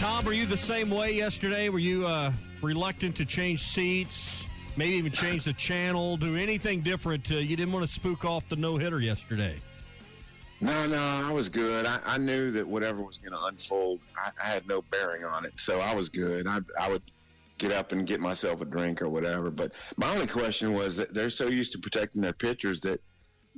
Tom, were you the same way yesterday? Were you reluctant to change seats, maybe even change the channel, do anything different? You didn't want to spook off the no-hitter yesterday. No, I was good. I knew that whatever was going to unfold, I had no bearing on it, so I was good. I would get up and get myself a drink or whatever. But my only question was that they're so used to protecting their pitchers that,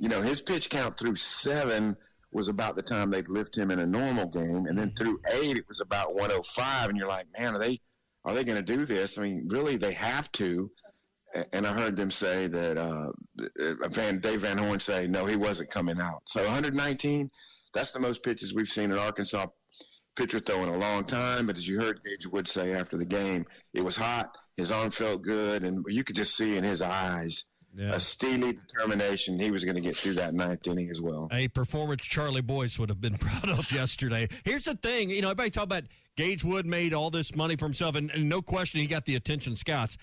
his pitch count through 7 was about the time they'd lift him in a normal game, and then through 8 it was about 105, and you're like, man, are they going to do this? I mean, really, they have to. And I heard them say that Dave Van Horn say, no, he wasn't coming out. So 119, that's the most pitches we've seen an Arkansas pitcher throw in a long time. But as you heard Gage would say after the game, it was hot. His arm felt good. And you could just see in his eyes a steely determination he was going to get through that 9th inning as well. A performance Charlie Boyce would have been proud of yesterday. Here's the thing. Everybody talk about Gage Wood made all this money for himself, and no question he got the attention scouts.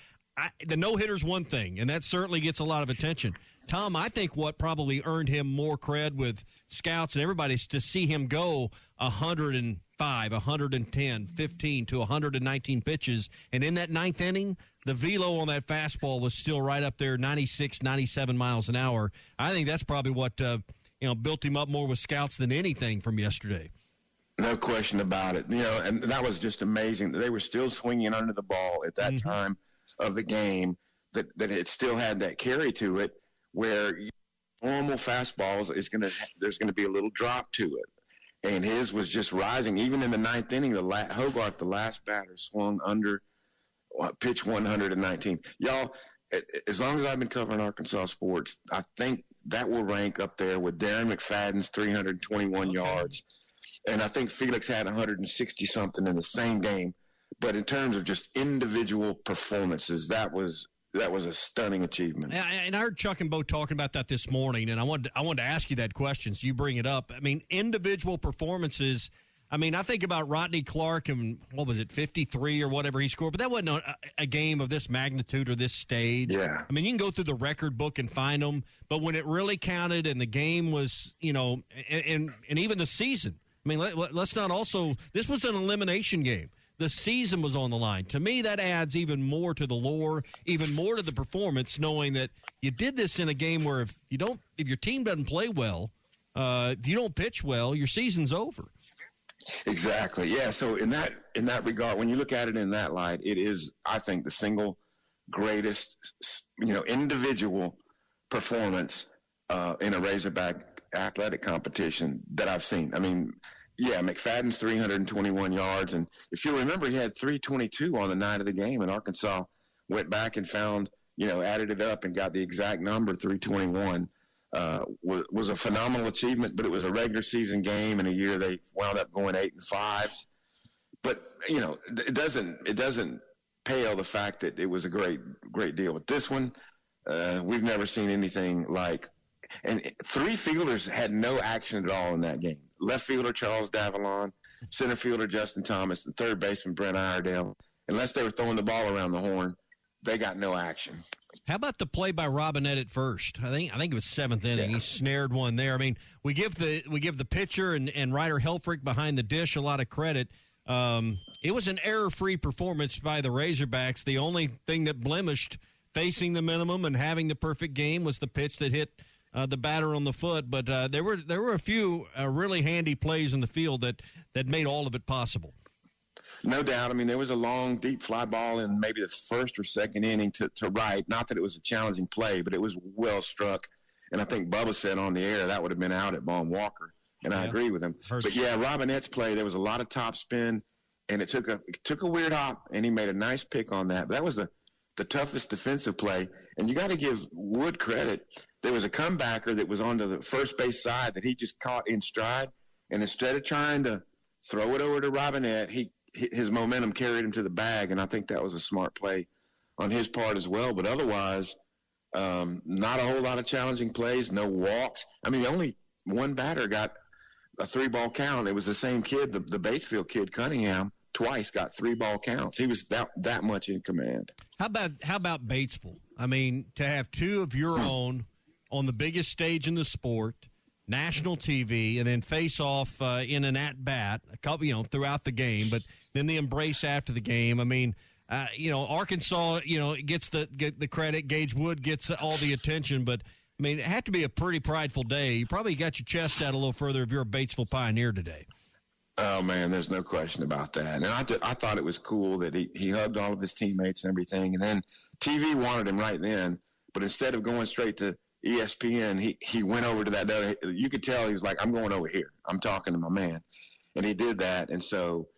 The no-hitter's one thing, and that certainly gets a lot of attention. Tom, I think what probably earned him more cred with scouts and everybody is to see him go 105, 110, 15 to 119 pitches. And in that 9th inning, the velo on that fastball was still right up there, 96, 97 miles an hour. I think that's probably what built him up more with scouts than anything from yesterday. No question about it. And that was just amazing. They were still swinging under the ball at that time of the game, that it still had that carry to it, where normal fastballs there's going to be a little drop to it, and his was just rising. Even in the 9th inning, Hogarth, the last batter, swung under pitch 119. Y'all, as long as I've been covering Arkansas sports, I think that will rank up there with Darren McFadden's 321 yards, and I think Felix had 160 something in the same game. But in terms of just individual performances, that was a stunning achievement. And I heard Chuck and Bo talking about that this morning, and I wanted to ask you that question, so you bring it up. I mean, individual performances. I mean, I think about Rodney Clark and, 53 or whatever he scored, but that wasn't a game of this magnitude or this stage. Yeah. I mean, you can go through the record book and find them, but when it really counted and the game was, and even the season. I mean, let's not also – this was an elimination game. The season was on the line. To me, that adds even more to the lore, even more to the performance, knowing that you did this in a game where if your team doesn't play well, if you don't pitch well, your season's over. Exactly. Yeah. So in that regard, when you look at it in that light, it is, I think, the single greatest, individual performance in a Razorback athletic competition that I've seen. I mean, yeah, McFadden's 321 yards. And if you remember, he had 322 on the night of the game, and Arkansas went back and found, added it up and got the exact number, 321. Was a phenomenal achievement, but it was a regular season game in a year they wound up going 8-5. But, it doesn't pale the fact that it was a great deal. With this one, we've never seen anything like, and 3 fielders had no action at all in that game. Left fielder Charles Davalon, center fielder Justin Thomas, and third baseman Brent Iredale. Unless they were throwing the ball around the horn, they got no action. How about the play by Robinette at first? I think it was 7th inning. Yeah. He snared one there. I mean, we give the pitcher and Ryder Helfrich behind the dish a lot of credit. It was an error-free performance by the Razorbacks. The only thing that blemished facing the minimum and having the perfect game was the pitch that hit the batter on the foot, but there were a few really handy plays in the field that made all of it possible. No doubt. I mean, there was a long, deep fly ball in maybe the 1st or 2nd inning to right. Not that it was a challenging play, but it was well struck. And I think Bubba said on the air that would have been out at Vaughn Walker, and I agree with him. But yeah, Robinette's play, there was a lot of top spin, and it took a weird hop, and he made a nice pick on that. But that was the toughest defensive play, and you got to give Wood credit. There was a comebacker that was on the first base side that he just caught in stride, and instead of trying to throw it over to Robinette, his momentum carried him to the bag, and I think that was a smart play on his part as well. But otherwise, not a whole lot of challenging plays, no walks. I mean, only one batter got a 3-ball count. It was the same kid, the Batesville kid, Cunningham, twice got 3-ball counts. He was that much in command. How about Batesville? I mean, to have 2 of your own on the biggest stage in the sport, national TV, and then face off in an at bat, a couple, throughout the game, but then the embrace after the game. I mean, Arkansas, gets the credit. Gage Wood gets all the attention, but I mean, it had to be a pretty prideful day. You probably got your chest out a little further if you're a Batesville Pioneer today. Oh, man, there's no question about that. And I thought it was cool that he hugged all of his teammates and everything. And then TV wanted him right then, but instead of going straight to ESPN, he went over to that. You could tell he was like, I'm going over here. I'm talking to my man. And he did that. And so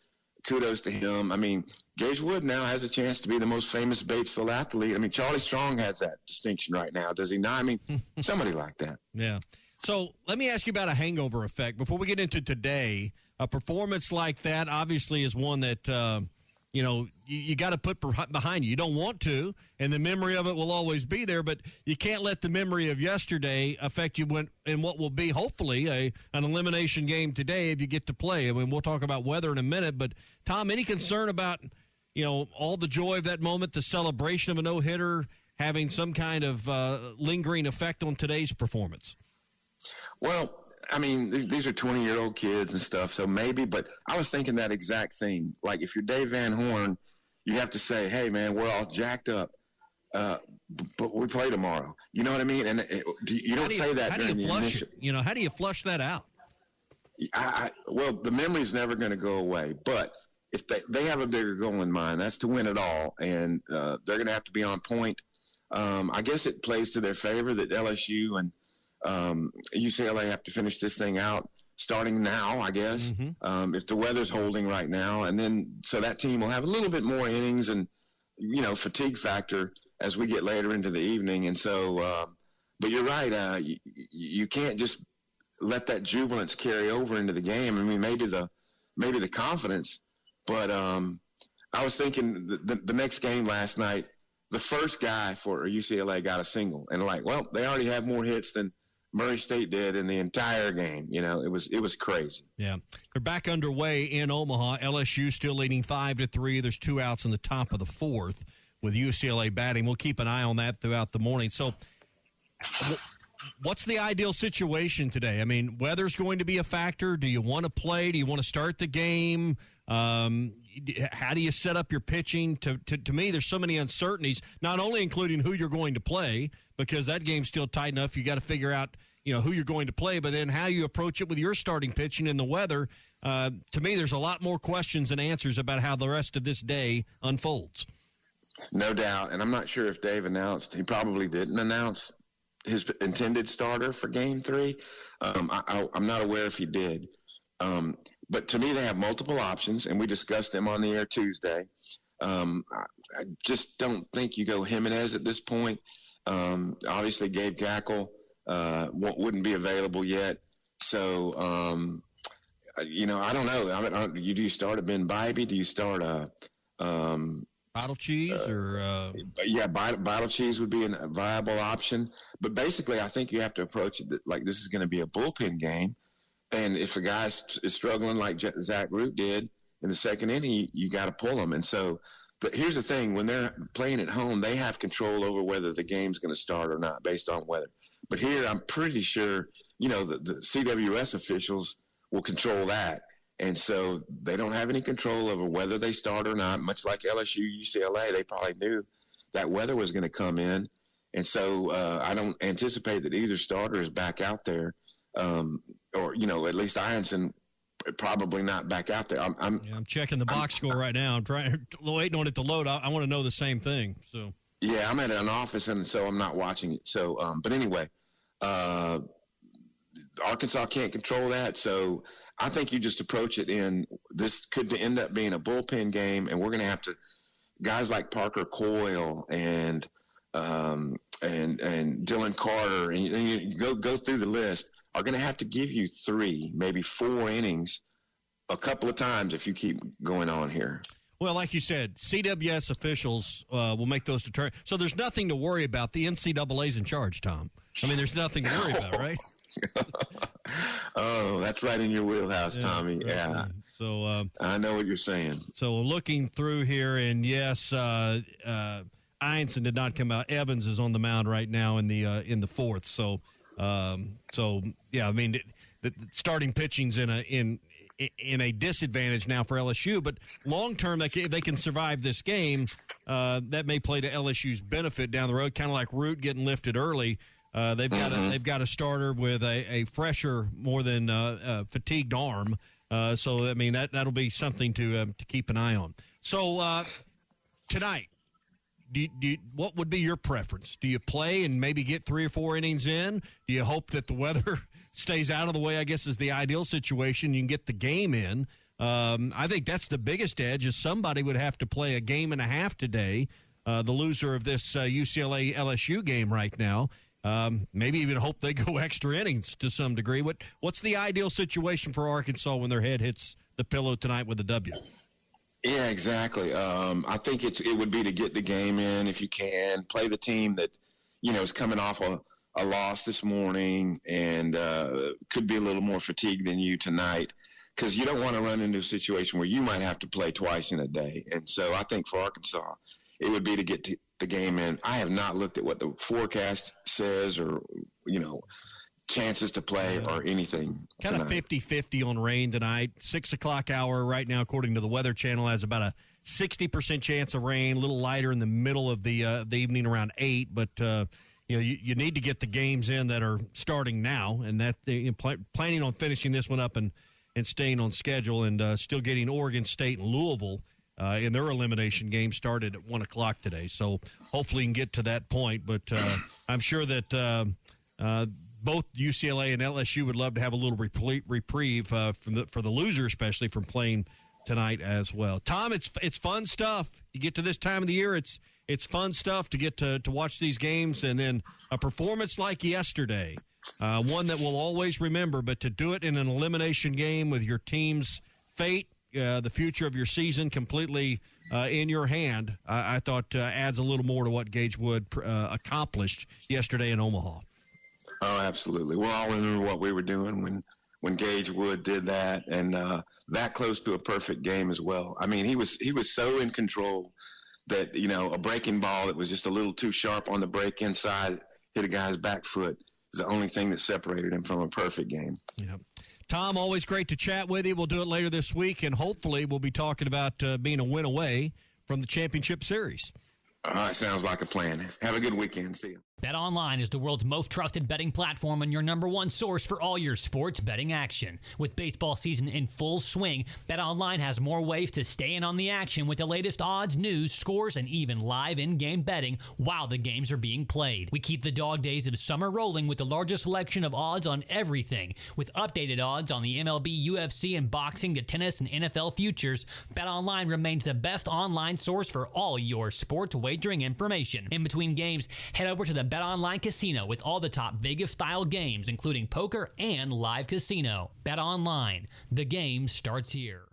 kudos to him. I mean, Gage Wood now has a chance to be the most famous Batesville athlete. I mean, Charlie Strong has that distinction right now, does he not? I mean, somebody like that. Yeah. So let me ask you about a hangover effect. Before we get into today, a performance like that obviously is one that, you got to put behind you. You don't want to, and the memory of it will always be there, but you can't let the memory of yesterday affect you in what will be hopefully an elimination game today if you get to play. I mean, we'll talk about weather in a minute, but Tom, any concern about, all the joy of that moment, the celebration of a no-hitter having some kind of lingering effect on today's performance? Well, I mean, these are 20-year-old kids and stuff, so maybe, but I was thinking that exact thing. Like, if you're Dave Van Horn, you have to say, hey, man, we're all jacked up, but we play tomorrow. You know what I mean? And you don't say that during the initial. How do you flush that out? Well, the memory's never going to go away, but if they have a bigger goal in mind, that's to win it all, and they're going to have to be on point. I guess it plays to their favor that LSU and UCLA have to finish this thing out starting now, I guess, if the weather's holding right now. And then so that team will have a little bit more innings and, fatigue factor as we get later into the evening. And so, but you're right. You can't just let that jubilance carry over into the game. I mean, maybe the confidence, but I was thinking the next game last night, the first guy for UCLA got a single, and they already have more hits than Murray State did in the entire game. It was crazy. Yeah. They're back underway in Omaha. LSU still leading 5-3. There's 2 outs in the top of the fourth with UCLA batting. We'll keep an eye on that throughout the morning. So what's the ideal situation today? I mean, weather's going to be a factor. Do you want to play? Do you want to start the game? How do you set up your pitching? To me, there's so many uncertainties, not only including who you're going to play, because that game's still tight enough. You got to figure out, who you're going to play, but then how you approach it with your starting pitching and the weather. To me, there's a lot more questions than answers about how the rest of this day unfolds. No doubt. And I'm not sure if Dave announced, he probably didn't announce his intended starter for game 3. I'm not aware if he did. But to me, they have multiple options, and we discussed them on the air Tuesday. I just don't think you go Jimenez at this point. Obviously, Gabe Gackle wouldn't be available yet. So, I don't know. Do you start a Ben Bybee? Do you start a Bottle Cheese or? Yeah, Bottle Cheese would be a viable option. But basically, I think you have to approach it like this is going to be a bullpen game. And if a guy is struggling like Zach Root did in the second inning, you got to pull him. And so, but here's the thing: when they're playing at home, they have control over whether the game's going to start or not based on weather. But here, I'm pretty sure, the CWS officials will control that. And so they don't have any control over whether they start or not, much like LSU, UCLA. They probably knew that weather was going to come in. And so I don't anticipate that either starter is back out there. Or, at least Ironson probably not back out there. I'm checking the box score right now. I'm waiting on it to load. I want to know the same thing. So yeah, I'm at an office, and so I'm not watching it. So, but anyway, Arkansas can't control that. So I think you just approach it in this could end up being a bullpen game, and we're going to have to guys like Parker Coyle and Dylan Carter, and you go through the list, are going to have to give you 3, maybe 4 innings a couple of times if you keep going on here. Well, like you said, CWS officials will make those determinations. So there's nothing to worry about. The NCAA's in charge, Tom. I mean, there's nothing to worry about, right? Oh, that's right in your wheelhouse, Tommy. Yeah. So I know what you're saying. So looking through here, and yes, Ironson did not come out. Evans is on the mound right now in the fourth. So So yeah, I mean, the starting pitching's in a disadvantage now for LSU, but long term, if they can survive this game, that may play to LSU's benefit down the road. Kind of like Root getting lifted early. They've got a starter with a fresher, more than fatigued arm. So I mean that'll be something to keep an eye on. So tonight, what would be your preference? Do you play and maybe get 3 or 4 innings in? Do you hope that the weather stays out of the way? I guess is the ideal situation. You can get the game in. I think that's the biggest edge. Is somebody would have to play a game and a half today. The loser of this UCLA LSU game right now. Maybe even hope they go extra innings to some degree. What's the ideal situation for Arkansas when their head hits the pillow tonight with a W? Yeah, exactly. I think it would be to get the game in if you can. Play the team that, is coming off a loss this morning and could be a little more fatigued than you tonight, because you don't want to run into a situation where you might have to play twice in a day. And so I think for Arkansas, it would be to get the game in. I have not looked at what the forecast says or, chances to play or anything. Kind of 50-50 on rain tonight. 6 o'clock hour right now, according to the Weather Channel, has about a 60% chance of rain, a little lighter in the middle of the evening around 8. But, you need to get the games in that are starting now, and that planning on finishing this one up and staying on schedule, and still getting Oregon State and Louisville in their elimination game started at 1 o'clock today. So hopefully you can get to that point. But I'm sure that both UCLA and LSU would love to have a little reprieve for the loser, especially from playing tonight as well. Tom, it's fun stuff. You get to this time of the year, it's fun stuff to get to watch these games, and then a performance like yesterday, one that we'll always remember, but to do it in an elimination game with your team's fate, the future of your season completely in your hand, I thought adds a little more to what Gage Wood accomplished yesterday in Omaha. Oh, absolutely. We'll all remember what we were doing when Gage Wood did that, and that close to a perfect game as well. I mean, he was so in control that, a breaking ball that was just a little too sharp on the break inside, hit a guy's back foot, is the only thing that separated him from a perfect game. Yeah. Tom, always great to chat with you. We'll do it later this week, and hopefully we'll be talking about being a win away from the championship series. All right, sounds like a plan. Have a good weekend. See you. BetOnline is the world's most trusted betting platform and your number one source for all your sports betting action. With baseball season in full swing, BetOnline has more ways to stay in on the action with the latest odds, news, scores, and even live in-game betting while the games are being played. We keep the dog days of summer rolling with the largest selection of odds on everything. With updated odds on the MLB, UFC, and boxing to tennis and NFL futures, BetOnline remains the best online source for all your sports wagering information. In between games, head over to the BetOnline Casino with all the top Vegas-style games, including poker and live casino. BetOnline. The game starts here.